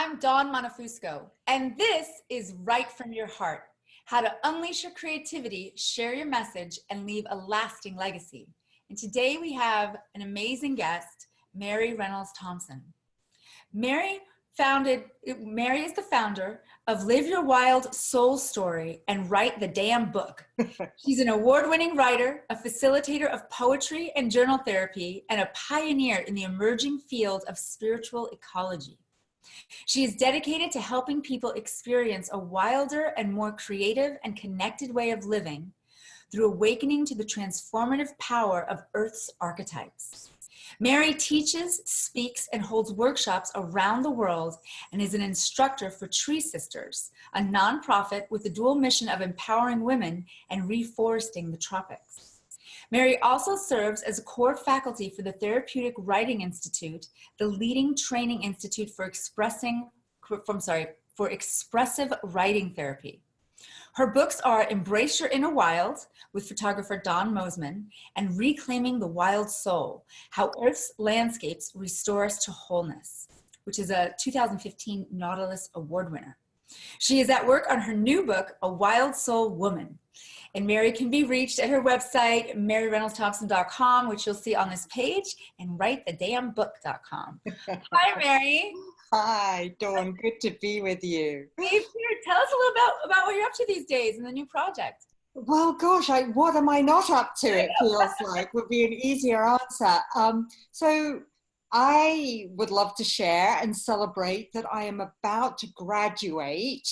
I'm Dawn Montefusco, and this is Write from Your Heart, how to unleash your creativity, share your message, and leave a lasting legacy. And today we have an amazing guest, Mary Reynolds Thompson. Mary is the founder of Live Your Wild Soul Story and Write the Damn Book. She's an award-winning writer, a facilitator of poetry and journal therapy, and a pioneer in the emerging field of spiritual ecology. She is dedicated to helping people experience a wilder and more creative and connected way of living through awakening to the transformative power of Earth's archetypes. Mary teaches, speaks, and holds workshops around the world and is an instructor for Tree Sisters, a nonprofit with the dual mission of empowering women and reforesting the tropics. Mary also serves as a core faculty for the Therapeutic Writing Institute, the leading training institute for expressive writing therapy. Her books are Embrace Your Inner Wild with photographer Don Mosman and Reclaiming the Wild Soul, How Earth's Landscapes Restore Us to Wholeness, which is a 2015 Nautilus Award winner. She is at work on her new book, A Wild Soul Woman. And Mary can be reached at her website, MaryReynoldsThompson.com, which you'll see on this page, and WriteTheDamnBook.com. Hi, Mary. Hi, Dawn. Good to be with you. Hey, Peter, tell us a little about what you're up to these days in the new project. Well, gosh, what am I not up to, it feels like, would be an easier answer. So I would love to share and celebrate that I am about to graduate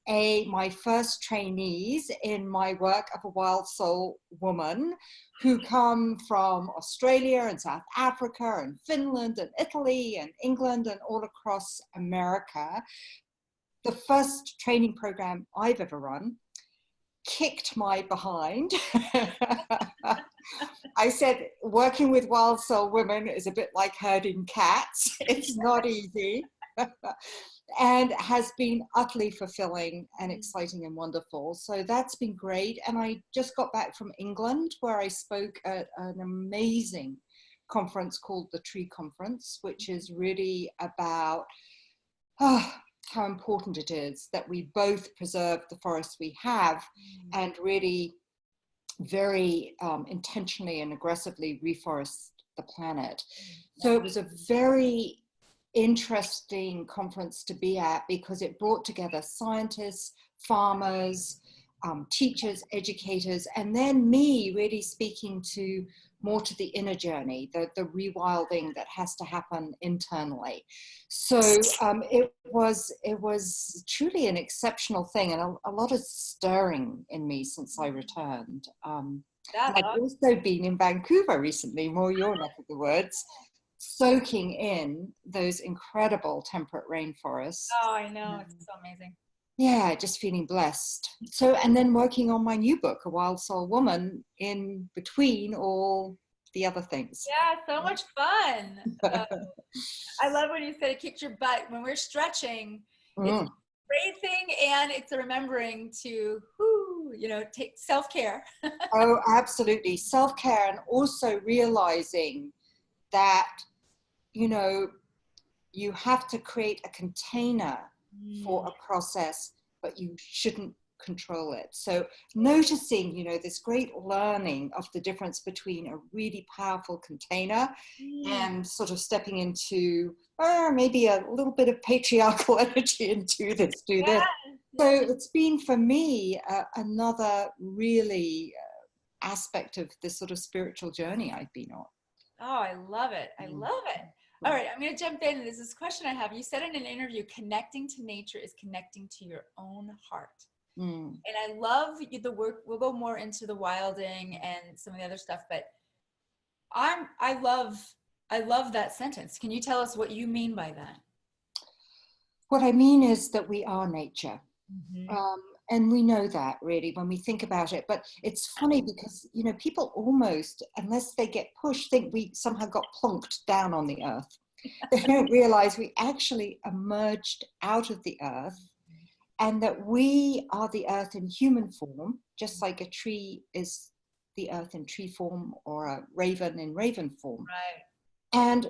my first trainees in my work of a wild soul woman who come from Australia and South Africa and Finland and Italy and England and all across America. The first training program I've ever run kicked my behind. I said, working with wild soul women is a bit like herding cats. It's not easy. And has been utterly fulfilling and exciting and wonderful. So that's been great. And I just got back from England where I spoke at an amazing conference called the Tree Conference, which is really about how important it is that we both preserve the forests we have and really very intentionally and aggressively reforest the planet. So it was a very interesting conference to be at because it brought together scientists, farmers, teachers, educators, and then me really speaking to more to the inner journey, the rewilding that has to happen internally. So it was truly an exceptional thing and a lot of stirring in me since I returned. I've also been in Vancouver recently, more your neck of the woods, soaking in those incredible temperate rainforests. Oh, I know, it's so amazing. Yeah, just feeling blessed. So, and then working on my new book, A Wild Soul Woman, in between all the other things. Yeah, so much fun. I love when you said it kicked your butt. When we're stretching, it's a great thing and it's a remembering to, take self-care. Oh, absolutely. Self-care and also realizing that, you have to create a container for a process, but you shouldn't control it. So noticing, this great learning of the difference between a really powerful container and sort of stepping into maybe a little bit of patriarchal energy and do this. So it's been for me another really aspect of this sort of spiritual journey I've been on. Oh, I love it. I love it. All right, I'm going to jump in. There's this question I have. You said in an interview, connecting to nature is connecting to your own heart. And I love the work. We'll go more into the wilding and some of the other stuff, but I love that sentence. Can you tell us what you mean by that? What I mean is that we are nature. And we know that really when we think about it, but it's funny because, people almost, unless they get pushed, think we somehow got plonked down on the earth. They don't realize we actually emerged out of the earth and that we are the earth in human form, just like a tree is the earth in tree form or a raven in raven form. Right. And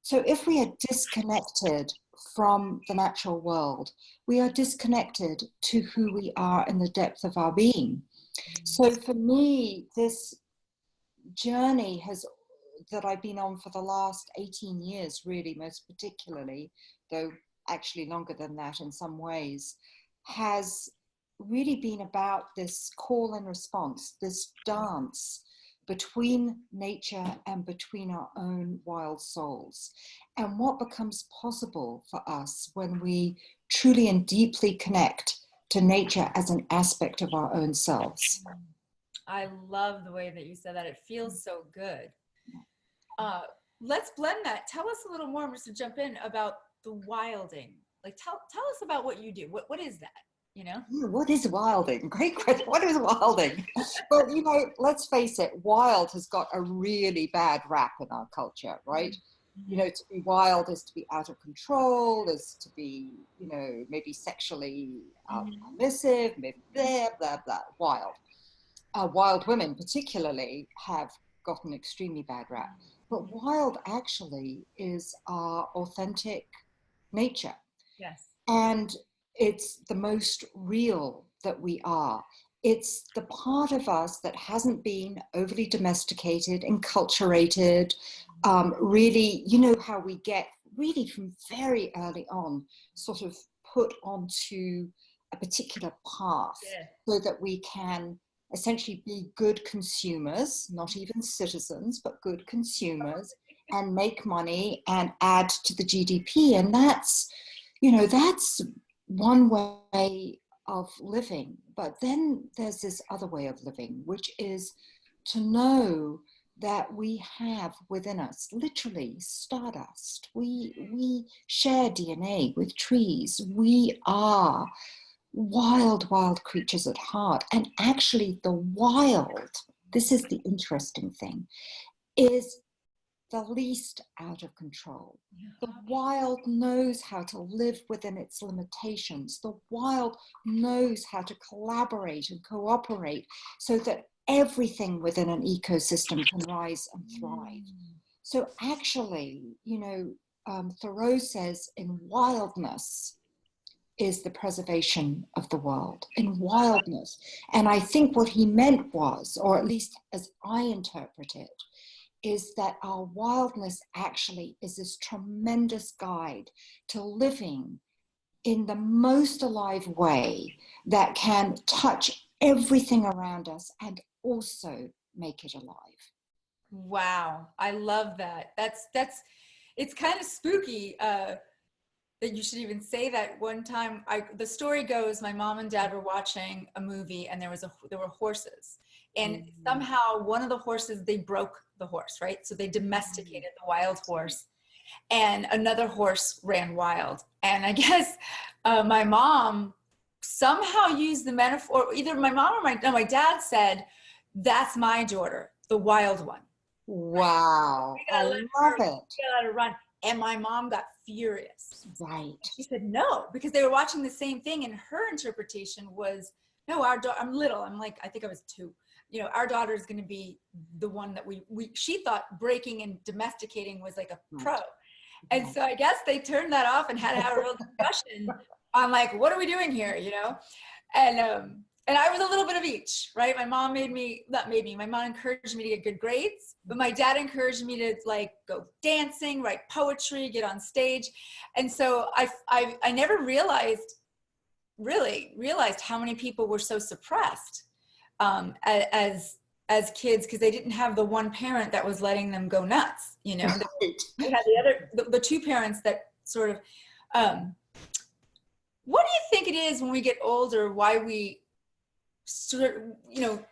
so if we are disconnected from the natural world, we are disconnected to who we are in the depth of our being. So for me, this journey that I've been on for the last 18 years, really, most particularly, though actually longer than that in some ways, has really been about this call and response, this dance between nature and between our own wild souls, and what becomes possible for us when we truly and deeply connect to nature as an aspect of our own selves. I love the way that you said that. It feels so good. Let's blend that. Tell us a little more, just to jump in, about the wilding. Like, tell us about what you do. What is that? You know? What is wilding? Great question. What is wilding? Well, you know, let's face it, wild has got a really bad rap in our culture, right? Mm-hmm. You know, to be wild is to be out of control, is to be, you know, maybe sexually permissive, maybe blah, blah, blah, wild. Wild women particularly have got an extremely bad rap. But wild actually is our authentic nature. Yes. And it's the most real that we are. It's the part of us that hasn't been overly domesticated, enculturated, really, you know, how we get really from very early on sort of put onto a particular path so that we can essentially be good consumers, not even citizens, but good consumers, and make money and add to the GDP. And that's, you know, that's one way of living. But then there's this other way of living, which is to know that we have within us literally stardust. We share DNA with trees. We are wild creatures at heart. And actually the wild, this is the interesting thing, is the least out of control. The wild knows how to live within its limitations. The wild knows how to collaborate and cooperate so that everything within an ecosystem can rise and thrive. So actually, you know, Thoreau says in wildness is the preservation of the world, in wildness. And I think what he meant was, or at least as I interpret it, is that our wildness actually is this tremendous guide to living in the most alive way that can touch everything around us and also make it alive. Wow, I love that. It's kind of spooky that you should even say that. One time, the story goes, my mom and dad were watching a movie, and there were horses, and somehow one of the horses, they broke the horse, right? So they domesticated the wild horse, and another horse ran wild. And I guess my mom somehow used the metaphor, either my mom or my dad said, "That's my daughter, the wild one." Wow, I love it. We gotta let her run. And my mom got furious. Right. She said no, because they were watching the same thing, and her interpretation was, no, I'm little. I'm like, I think I was 2. You know, our daughter is going to be the one that she thought breaking and domesticating was like a pro. And so I guess they turned that off and had to have a real discussion on like, what are we doing here, you know? And I was a little bit of each, right? My mom my mom encouraged me to get good grades, but my dad encouraged me to like go dancing, write poetry, get on stage. And so I never really realized how many people were so suppressed as kids, because they didn't have the one parent that was letting them go nuts, you know. They had the 2 parents that sort of, what do you think it is when we get older, why we sort of, you know,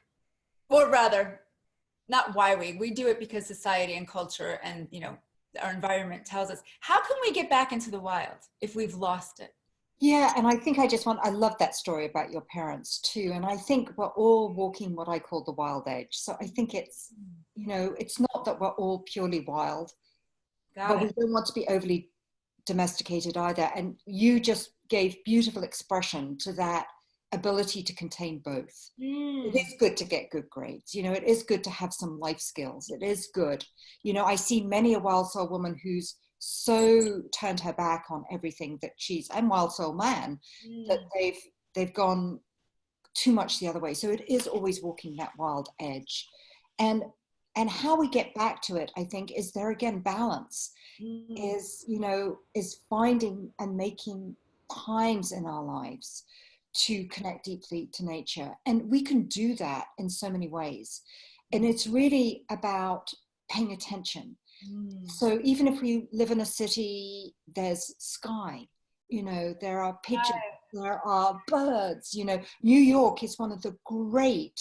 or rather, not why we do it because society and culture and, you know, our environment tells us. How can we get back into the wild if we've lost it? Yeah, and I think I love that story about your parents too. And I think we're all walking what I call the wild edge. So I think it's, you know, it's not that we're all purely wild, but we don't want to be overly domesticated either. And you just gave beautiful expression to that ability to contain both. It is good to get good grades. You know, it is good to have some life skills. It is good. You know, I see many a wild soul woman who's so turned her back on everything that she's, and Wild Soul Man, that they've gone too much the other way. So it is always walking that wild edge. And how we get back to it, I think, is there again balance, is, you know, is finding and making times in our lives to connect deeply to nature. And we can do that in so many ways. And it's really about paying attention. So even if we live in a city, there's sky, you know, there are pigeons, there are birds, you know. New York is one of the great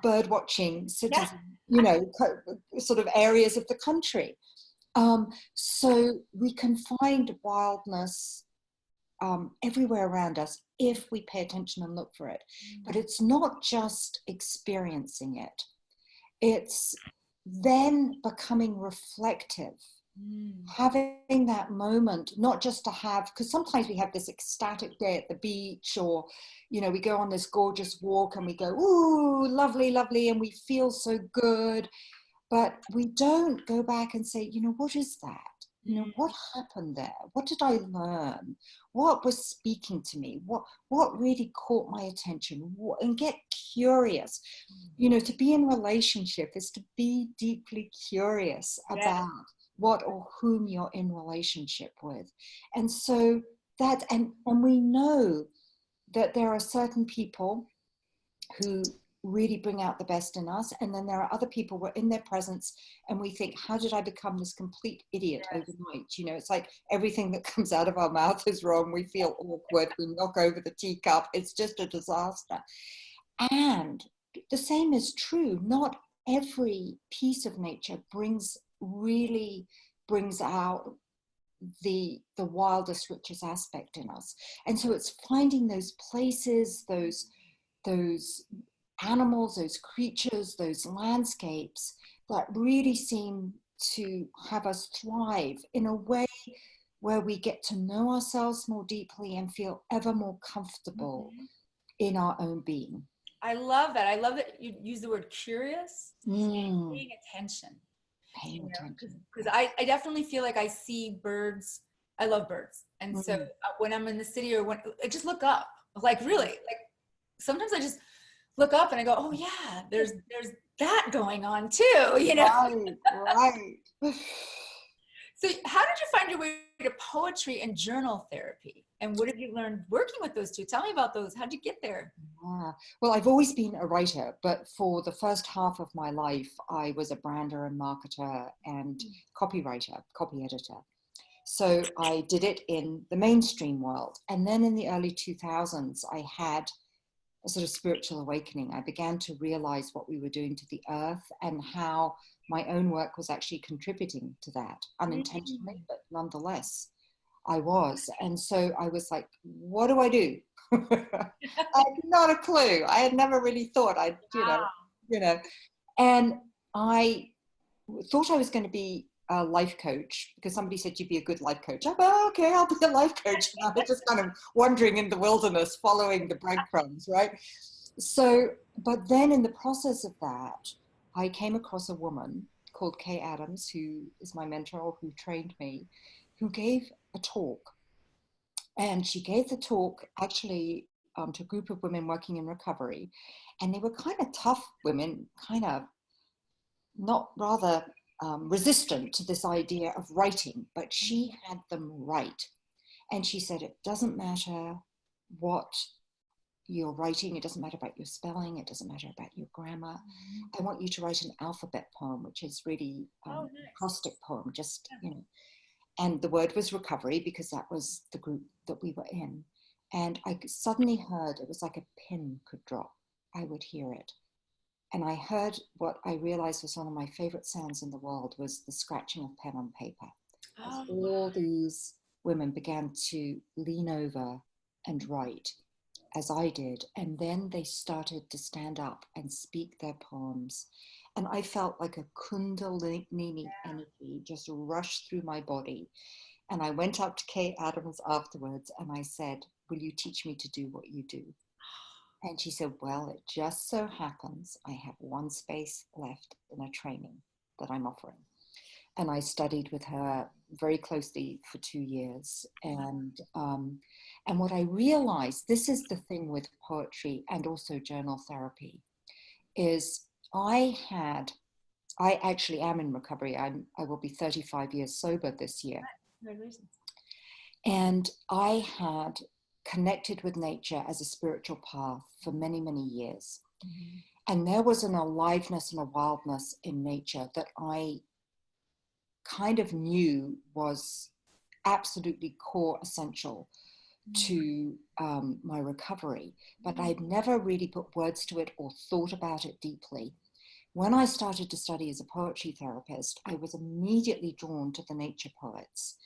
bird watching cities, you know, sort of areas of the country. So we can find wildness everywhere around us if we pay attention and look for it. But it's not just experiencing it. It's then becoming reflective, having that moment, not just to have, because sometimes we have this ecstatic day at the beach, or, you know, we go on this gorgeous walk and we go, ooh, lovely, lovely, and we feel so good. But we don't go back and say, you know, what is that? You know, what happened there? What did I learn? What was speaking to me? What really caught my attention? And get curious. You know, to be in relationship is to be deeply curious about what or whom you're in relationship with. And so that, and we know that there are certain people who really bring out the best in us, and then there are other people, we're in their presence and we think, how did I become this complete idiot overnight? You know, it's like everything that comes out of our mouth is wrong. We feel awkward, we knock over the teacup, it's just a disaster. And the same is true, not every piece of nature really brings out the wildest, richest aspect in us. And so it's finding those places, those animals, those creatures, those landscapes that really seem to have us thrive in a way where we get to know ourselves more deeply and feel ever more comfortable in our own being. I love that. I love that you use the word curious, paying attention. Paying attention. Because I definitely feel like I see birds. I love birds. And so when I'm in the city, or when I just look up, like really, like sometimes I just look up and I go, oh yeah, there's that going on too, you know? Right. So how did you find your way to poetry and journal therapy? And what have you learned working with those two? Tell me about those. How'd you get there? Well, I've always been a writer, but for the first half of my life, I was a brander and marketer and copywriter, copy editor. So I did it in the mainstream world. And then in the early 2000s, I had a sort of spiritual awakening. I began to realize what we were doing to the earth and how my own work was actually contributing to that, unintentionally, but nonetheless, I was. And so I was like, what do I do? I had not a clue. I had never really thought I'd, you know, and I thought I was going to be a life coach because somebody said you'd be a good life coach. I thought, okay, I'll be a life coach. And I was just kind of wandering in the wilderness, following the breadcrumbs, right? So, but then in the process of that, I came across a woman called Kay Adams, who is my mentor, who trained me, who gave a talk. And she gave the talk actually to a group of women working in recovery. And they were kind of tough women, kind of not rather resistant to this idea of writing, but she had them write. And she said, it doesn't matter what you're writing, it doesn't matter about your spelling, it doesn't matter about your grammar. I want you to write an alphabet poem, which is really nice. acrostic poem, just, you know. And the word was recovery because that was the group that we were in. And I suddenly heard, it was like a pin could drop. I would hear it. And I heard what I realized was one of my favorite sounds in the world was the scratching of pen on paper. As all these women began to lean over and write, as I did. And then they started to stand up and speak their poems. And I felt like a kundalini energy just rush through my body. And I went up to Kay Adams afterwards and I said, will you teach me to do what you do? And she said, well, it just so happens I have one space left in a training that I'm offering. and I studied with her very closely for 2 years. And what I realized, this is the thing with poetry and also journal therapy, is I actually am in recovery. I will be 35 years sober this year. Congratulations. And I had connected with nature as a spiritual path for many, many years. Mm-hmm. And there was an aliveness and a wildness in nature that I kind of knew was absolutely core essential to my recovery. But I'd never really put words to it or thought about it deeply. When I started to study as a poetry therapist, I was immediately drawn to the nature poets.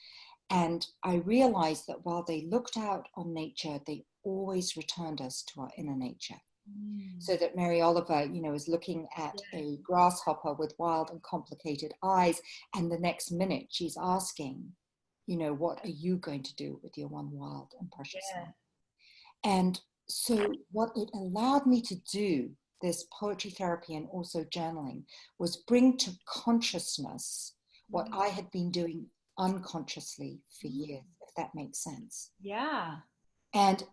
And I realized that while they looked out on nature, they always returned us to our inner nature. So that Mary Oliver, is looking at a grasshopper with wild and complicated eyes, and the next minute she's asking, what are you going to do with your one wild and precious life? And so what it allowed me to do, this poetry therapy and also journaling, was bring to consciousness what I had been doing unconsciously for years, if that makes sense. Yeah. And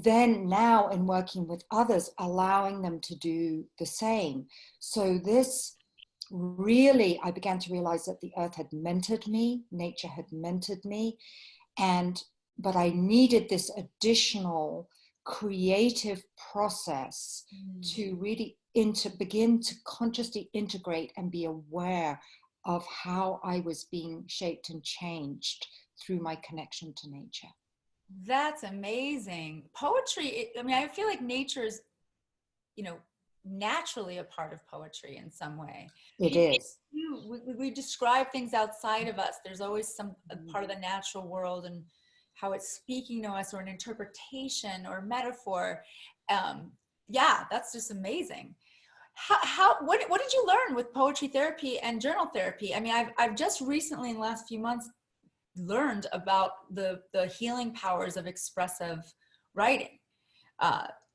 then now in working with others, allowing them to do the same. So this really, I began to realize that the earth had mentored me, nature had mentored me, but I needed this additional creative process to really begin to consciously integrate and be aware of how I was being shaped and changed through my connection to nature. That's amazing. Poetry, I feel like nature is, naturally a part of poetry in some way. It is. We describe things outside of us. There's always some part of the natural world and how it's speaking to us, or an interpretation or metaphor. That's just amazing. What did you learn with poetry therapy and journal therapy? I've just recently, in the last few months, learned about the healing powers of expressive writing,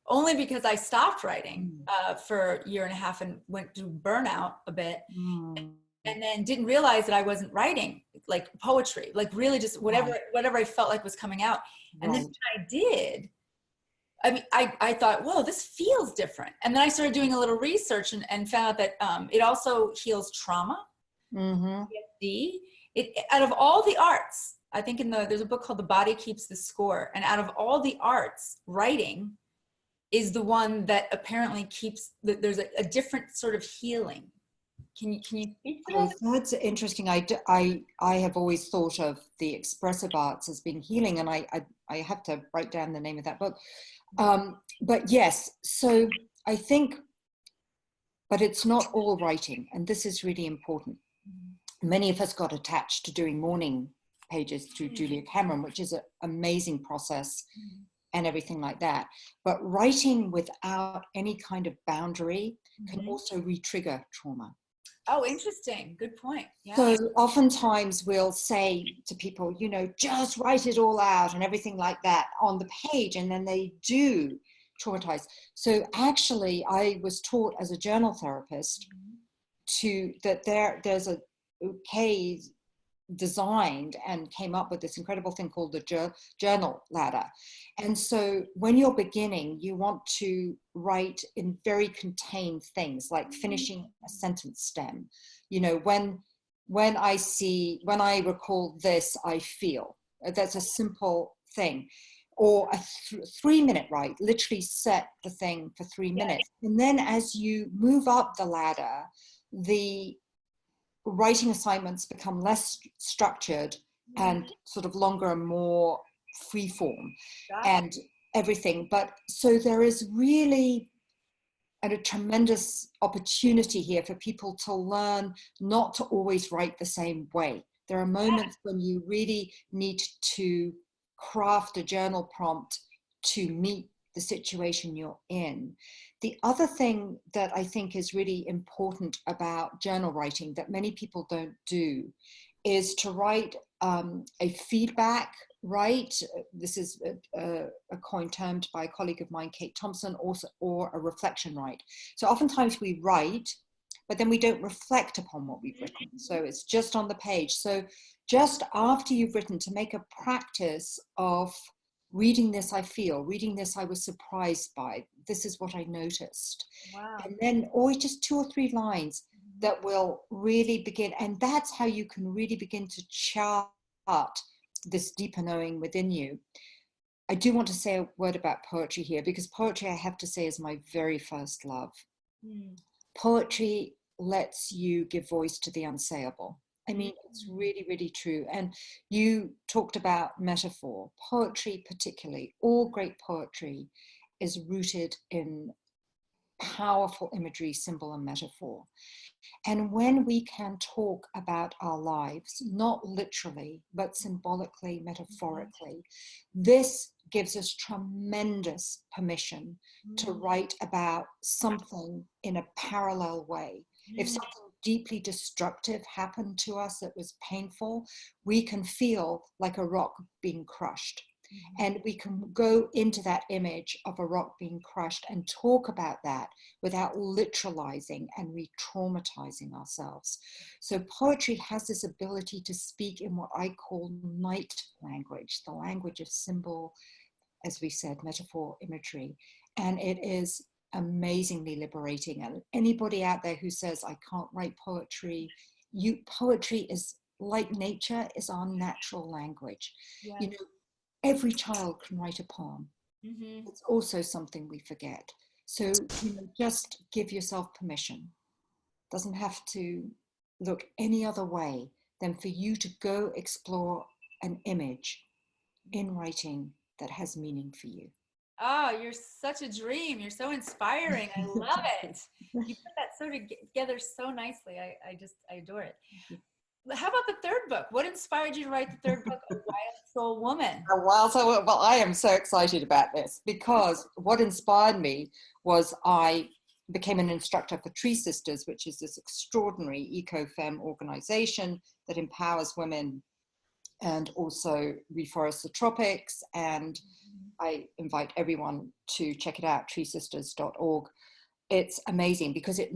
only because I stopped writing for a year and a half and went through burnout a bit, and then didn't realize that I wasn't writing like poetry, like really just whatever I felt like was coming out. And then when I did, I thought, whoa, this feels different. And then I started doing a little research and found out that it also heals trauma. Out of all the arts, I think there's a book called The Body Keeps the Score. And out of all the arts, writing is the one that apparently there's a different sort of healing. Can you speak to that? That's interesting. I have always thought of the expressive arts as being healing, and I have to write down the name of that book. But yes, so I think, but it's not all writing, and this is really important. Many of us got attached to doing morning pages through Julia Cameron, which is an amazing process and everything like that. But writing without any kind of boundary can also re-trigger trauma. Oh, interesting. Good point. Yeah. So oftentimes we'll say to people, just write it all out and everything like that on the page, and then they do traumatize. So actually, I was taught as a journal therapist that there's a designed and came up with this incredible thing called the journal ladder. And so when you're beginning, you want to write in very contained things, like finishing a sentence stem. When I recall this, I feel. That's a simple thing. Or a 3-minute write, literally set the thing for 3 minutes. And then as you move up the ladder, the writing assignments become less structured and sort of longer and more free form and everything. But so there is really a tremendous opportunity here for people to learn not to always write the same way. There are moments when you really need to craft a journal prompt to meet the situation you're in. The other thing that I think is really important about journal writing that many people don't do is to write a feedback write. This is a coined term by a colleague of mine, Kate Thompson, or a reflection write. So oftentimes we write but then we don't reflect upon what we've written. So it's just on the page. So just after you've written, to make a practice of reading this, I feel, reading this, I was surprised by, this is what I noticed. Wow. And then always just 2 or 3 lines that will really begin. And that's how you can really begin to chart this deeper knowing within you. I do want to say a word about poetry here, because poetry, I have to say, is my very first love. Poetry lets you give voice to the unsayable. I mean, it's really, really true. And you talked about metaphor. Poetry particularly, all great poetry is rooted in powerful imagery, symbol, and metaphor. And when we can talk about our lives, not literally, but symbolically, metaphorically, this gives us tremendous permission to write about something in a parallel way. If something deeply destructive happened to us that was painful, we can feel like a rock being crushed. And we can go into that image of a rock being crushed and talk about that without literalizing and re-traumatizing ourselves. So poetry has this ability to speak in what I call night language, the language of symbol, as we said, metaphor, imagery. And it is amazingly liberating. And anybody out there who says, I can't write poetry, poetry is like nature, is our natural language. Yeah. You know, every child can write a poem. It's also something we forget. So, just give yourself permission. Doesn't have to look any other way than for you to go explore an image in writing that has meaning for you. Oh, you're such a dream. You're so inspiring. I love it. You put that so together so nicely. I adore it. How about the third book? What inspired you to write the third book, A Wild Soul Woman? Well, I am so excited about this, because what inspired me was I became an instructor for Tree Sisters, which is this extraordinary eco-fem organization that empowers women and also reforests the tropics. And I invite everyone to check it out, treesisters.org. It's amazing because it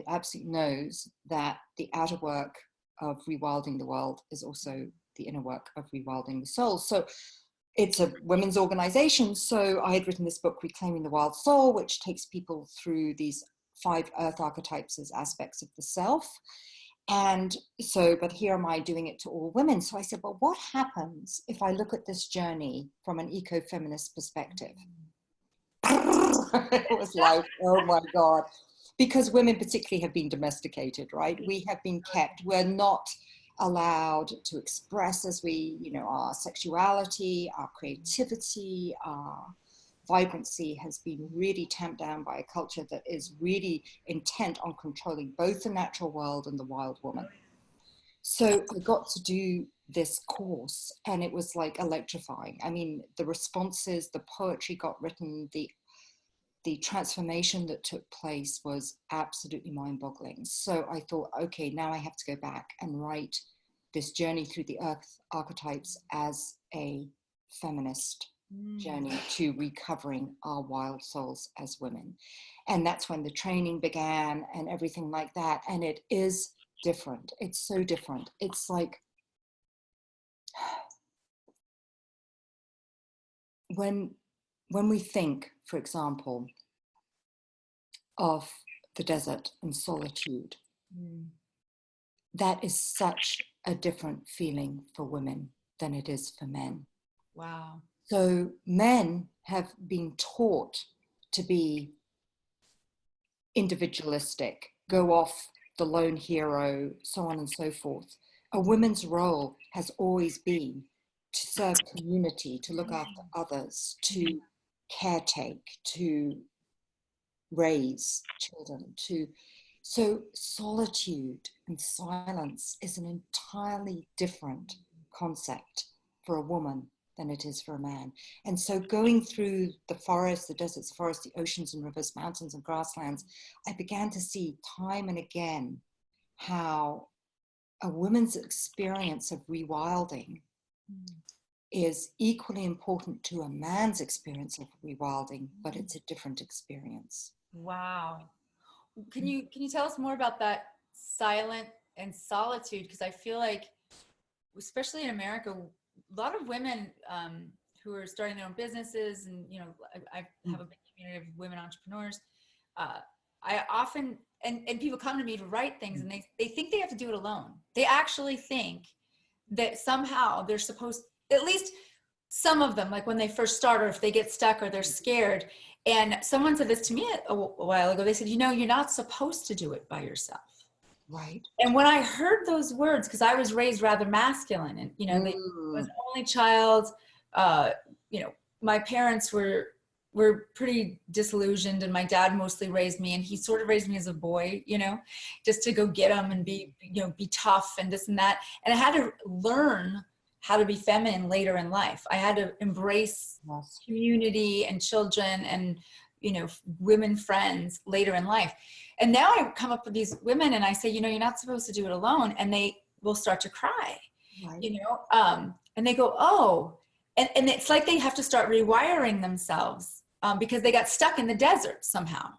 absolutely knows that the outer work of rewilding the world is also the inner work of rewilding the soul. So it's a women's organization. So I had written this book, Reclaiming the Wild Soul, which takes people through these 5 earth archetypes as aspects of the self. And so, but here am I doing it to all women. So I said, well, what happens if I look at this journey from an eco-feminist perspective? It was like, oh my God. Because women particularly have been domesticated, right? We have been kept, we're not allowed to express as our sexuality, our creativity, our vibrancy has been really tamped down by a culture that is really intent on controlling both the natural world and the wild woman. So I got to do this course and it was like electrifying. I mean, the responses, the poetry got written, the transformation that took place was absolutely mind-boggling. So I thought, okay, now I have to go back and write this journey through the earth archetypes as a feminist journey to recovering our wild souls as women. And that's when the training began and everything like that. And it is different. It's so different. It's like when we think, for example, of the desert and solitude, that is such a different feeling for women than it is for men. Wow. So men have been taught to be individualistic, go off the lone hero, so on and so forth. A woman's role has always been to serve community, to look after others, to caretake, to raise children, so solitude and silence is an entirely different concept for a woman than it is for a man. And so going through the forest, the deserts, the forests, the oceans and rivers, mountains and grasslands, I began to see time and again how a woman's experience of rewilding is equally important to a man's experience of rewilding, but it's a different experience. Wow. can you tell us more about that silent and solitude? Because I feel like, especially in America, a lot of women who are starting their own businesses, and I have a big community of women entrepreneurs. Uh, I often and people come to me to write things, and they think they have to do it alone. They actually think that somehow they're supposed, at least some of them, like when they first start, or if they get stuck or they're scared. And someone said this to me a while ago. They said, you're not supposed to do it by yourself. Right. And when I heard those words, because I was raised rather masculine, and they was an only child, uh, my parents were pretty disillusioned, and my dad mostly raised me, and he sort of raised me as a boy, just to go get him and be tough and this and that. And I had to learn how to be feminine later in life. I had to embrace community and children and women friends later in life. And now I come up with these women and I say, you're not supposed to do it alone. And they will start to cry, right. And they go, oh, and it's like they have to start rewiring themselves because they got stuck in the desert somehow.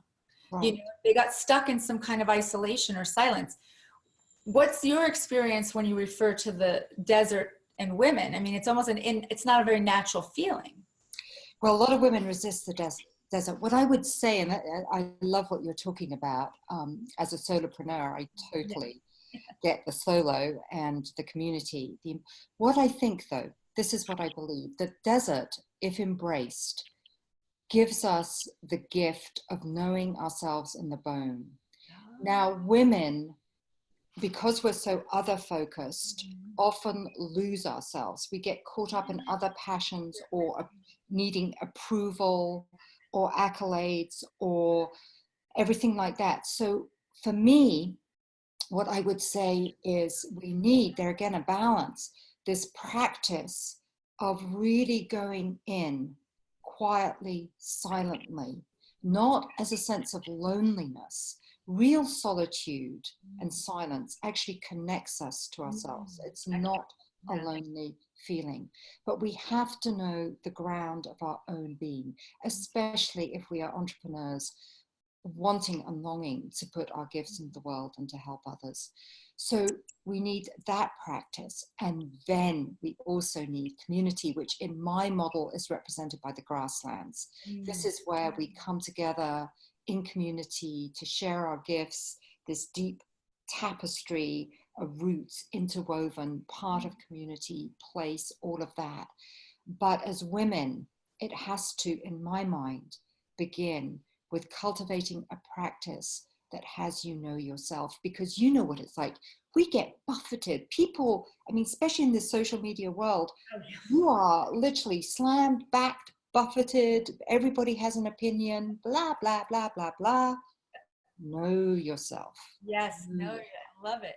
Right. They got stuck in some kind of isolation or silence. What's your experience when you refer to the desert and women? I mean, it's almost it's not a very natural feeling. Well, a lot of women resist the desert. What I would say, and I love what you're talking about, as a solopreneur, I totally get the solo and the community. What I think, though, this is what I believe, the desert, if embraced, gives us the gift of knowing ourselves in the bone. Now, women, because we're so other focused, often lose ourselves. We get caught up in other passions or needing approval or accolades or everything like that. So for me, what I would say is we need, there again, a balance, this practice of really going in quietly, silently, not as a sense of loneliness. Real solitude and silence actually connects us to ourselves. It's not a lonely feeling, but we have to know the ground of our own being, especially if we are entrepreneurs wanting and longing to put our gifts into the world and to help others. So we need that practice. And then we also need community, which in my model is represented by the grasslands. This is where we come together in community to share our gifts, this deep tapestry of roots interwoven, part of community, place, all of that. But as women, it has to, in my mind, begin with cultivating a practice that has you know yourself, because you know what it's like. We get buffeted. People, I mean, especially in the social media world, you are literally slammed, backed, buffeted. Everybody has an opinion, blah, blah, blah, blah, blah. Know yourself. Yes, I love it.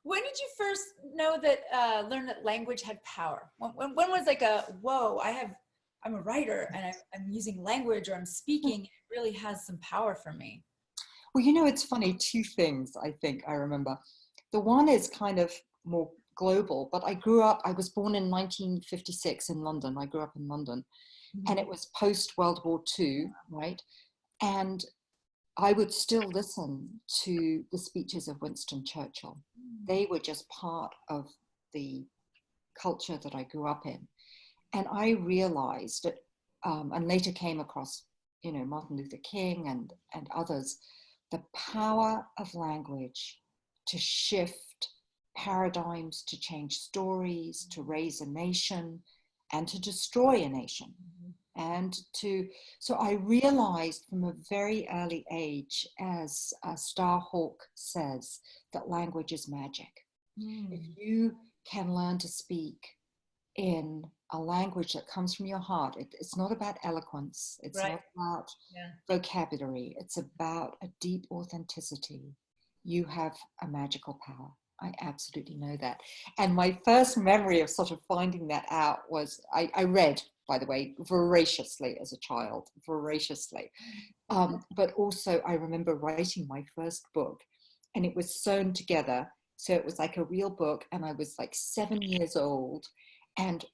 When did you first know that, learn that language had power? When was like whoa, I'm a writer and I'm using language or I'm speaking, it really has some power for me? Well, it's funny, two things I think I remember. The one is kind of more global, but I was born in 1956 in London. I grew up in London, and it was post World War II, right? And I would still listen to the speeches of Winston Churchill. They were just part of the culture that I grew up in. And I realized that, and later came across, Martin Luther King and others, the power of language to shift paradigms, to change stories, to raise a nation, and to destroy a nation. So I realized from a very early age, as Starhawk says, that language is magic. If you can learn to speak in a language that comes from your heart, it's not about eloquence, it's not about vocabulary, it's about a deep authenticity. You have a magical power. I absolutely know that. And my first memory of sort of finding that out was, I read, by the way, voraciously as a child, voraciously. But also I remember writing my first book, and it was sewn together. So it was like a real book, and I was like 7 years old. And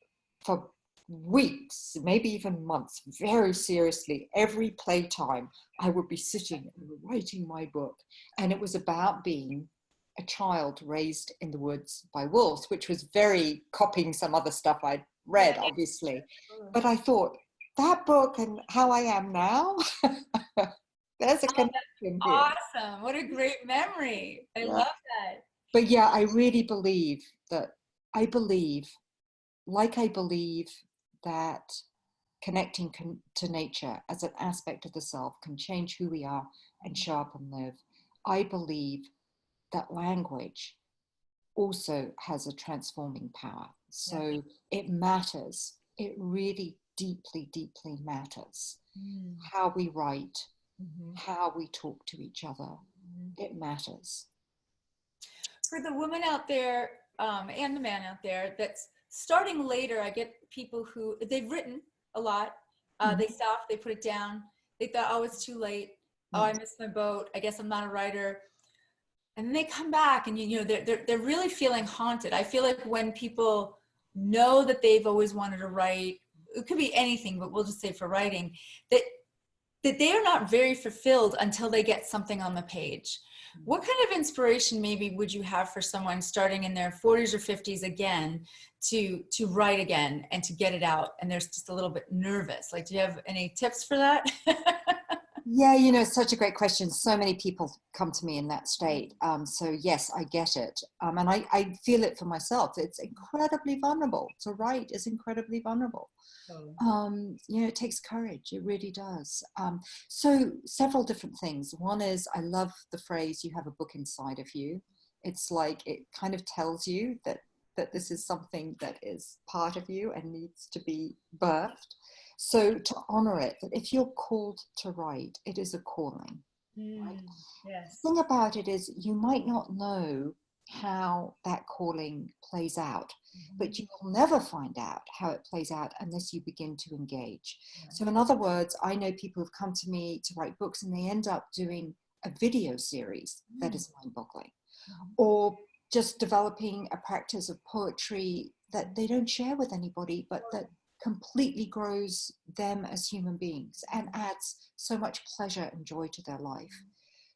for weeks, maybe even months, very seriously, every playtime, I would be sitting and writing my book. And it was about being a child raised in the woods by wolves, which was very copying some other stuff I'd read, obviously. But I thought, that book and how I am now, there's a connection here. Awesome. What a great memory. I love that. But yeah, I really believe that, I believe that connecting to nature as an aspect of the self can change who we are and show up and live. I believe that language also has a transforming power. So it matters. It really deeply, deeply matters. How we write, how we talk to each other. It matters. For the woman out there and the man out there that's starting later, I get people who, they've written a lot. They stop, they put it down. They thought, oh, it's too late. Oh, I missed my boat. I guess I'm not a writer. And then they come back and, you know, they're really feeling haunted. I feel like when people know that they've always wanted to write, it could be anything, but we'll just say for writing, that they are not very fulfilled until they get something on the page. What kind of inspiration maybe would you have for someone starting in their 40s or 50s again to write again and to get it out, and they're just a little bit nervous? Like, do you have any tips for that? Yeah, you know, such a great question. So many people come to me in that state. So yes, I get it. And I feel it for myself. It's incredibly vulnerable. To write is incredibly vulnerable. You know, it takes courage. It really does. So several different things. One is, I love the phrase, you have a book inside of you. It's like, it kind of tells you that this is something that is part of you and needs to be birthed. So to honor it, that if you're called to write, it is a calling. Right? Yes. The thing about it is, you might not know how that calling plays out, but you will never find out how it plays out unless you begin to engage. So in other words, I know people who've come to me to write books and they end up doing a video series that is mind-boggling, or just developing a practice of poetry that they don't share with anybody, but that completely grows them as human beings and adds so much pleasure and joy to their life.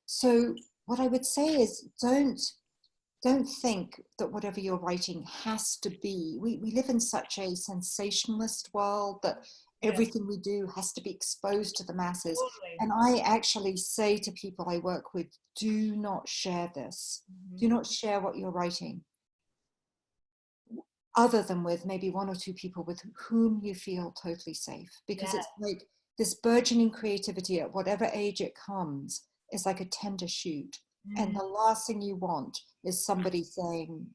So what I would say is, don't think that whatever you're writing has to be, we live in such a sensationalist world that everything we do has to be exposed to the masses. And I actually say to people I work with, do not share this. Do not share what you're writing, other than with maybe one or two people with whom you feel totally safe. Because it's like this burgeoning creativity at whatever age it comes is like a tender shoot. And the last thing you want is somebody saying,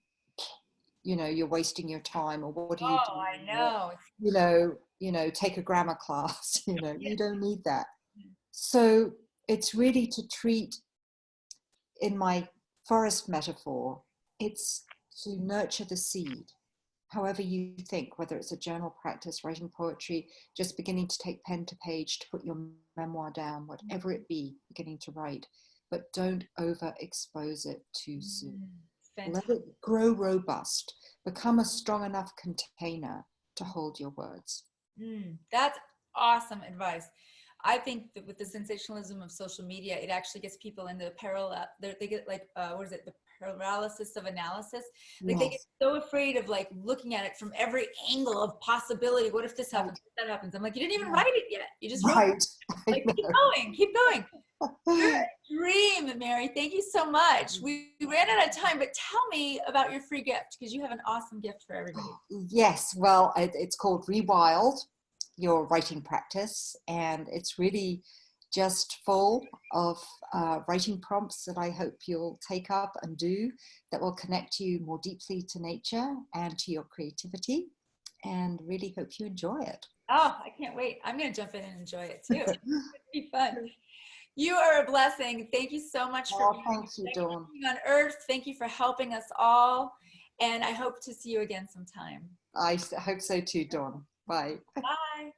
you know, you're wasting your time, or what are you doing? I know. You know, take a grammar class, you know, you don't need that. So it's really to treat, in my forest metaphor, it's to nurture the seed. However you think, whether it's a journal practice, writing poetry, just beginning to take pen to page, to put your memoir down, whatever it be, beginning to write, but don't overexpose it too soon. Let it grow robust, become a strong enough container to hold your words. That's awesome advice. I think that with the sensationalism of social media, it actually gets people into they get like, what is it? The paralysis of analysis. Like they get so afraid of like looking at it from every angle of possibility. What if this happens? What if that happens? I'm like, you didn't even write it yet. You just wrote it. Like, keep going. You're a dream, Mary. Thank you so much. We ran out of time, but tell me about your free gift, because you have an awesome gift for everybody. Yes, well, it's called Rewild Your Writing Practice, and it's really just full of writing prompts that I hope you'll take up and do, that will connect you more deeply to nature and to your creativity, and really hope you enjoy it. Oh, I can't wait. I'm going to jump in and enjoy it too. It's be fun. You are a blessing. Thank you so much for being on Earth. Thank you for helping us all. And I hope to see you again sometime. I hope so too, Dawn. Bye. Bye.